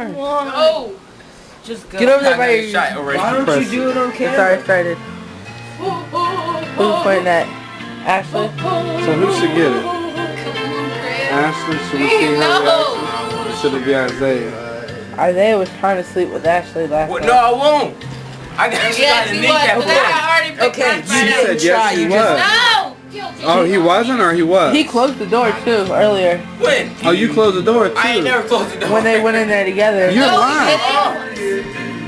first. No. Just go. Get over there by your... Why don't you do it on camera? It's already started. Who's pointing at? Ashley? So who should get it? Come on, Chris. Ashley? Should we see her reaction? Or should it be Isaiah? Isaiah was trying to sleep with Ashley last night. No, I won't. I got Yes, he was. I already picked Okay, that She fight said yes, he was. No. Oh, he wasn't or he was? He closed the door too earlier. When? Oh, you closed the door too. I ain't never closed the door. When they went in there together. You're lying.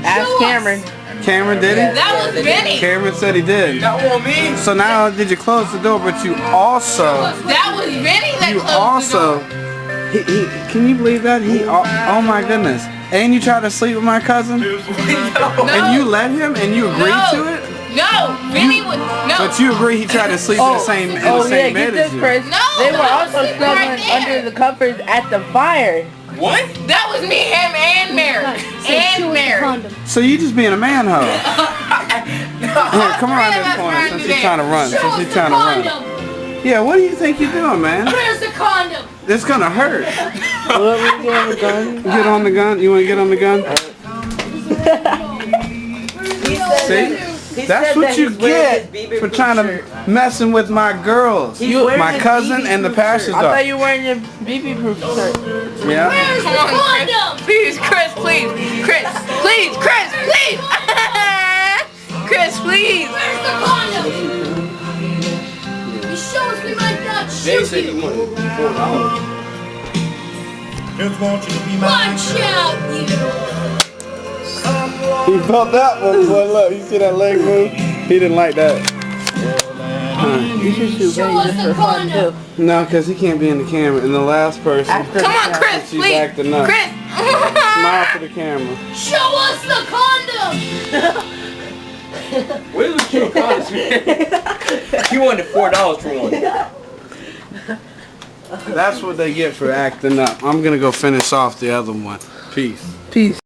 Ask Cameron. Cameron did it? That was Vinny. Cameron said he did. That wasn't me. So now did you close the door, but you also... That was Vinny that You closed the also... door. He, can you believe that? Oh my goodness. And you tried to sleep with my cousin? No. And you let him and you agreed to it? No, Vinny would no. But you agree he tried to sleep in the same bed get this, as you. Chris. No, They were that also was right snuggling there. under the covers at the fire. What? That was me, him, and Mary. And Mary. So you just being a man hoe. Here, come around this corner since he's trying to run. Since he's trying to run. Yeah, what do you think you're doing, man? Where's the condom? It's gonna hurt. What we get on the gun? Get on the gun. You wanna get on the gun? See? That's what you get for trying to messing with my girls. My cousin and the pastor's I daughter. thought you were wearing your BB proof shirt. Yeah. Come on, Chris. Please, Chris, please. Chris, please, Chris, please. Chris, please. Where's the condom? You show us we might not They shoot said he you. wanted $4. Watch out, you. He felt that one, boy. Look, you see that leg move? He didn't like that. You should shoot Show Vinny us just the for fun too. condom. No, because he can't be in the camera. And the last person, After Come on, Chris, she's please. acting up. Chris. Smile for the camera. Show us the condom. Where was your college, man? He wanted $4 for one. That's what they get for acting up. I'm going to go finish off the other one. Peace. Peace.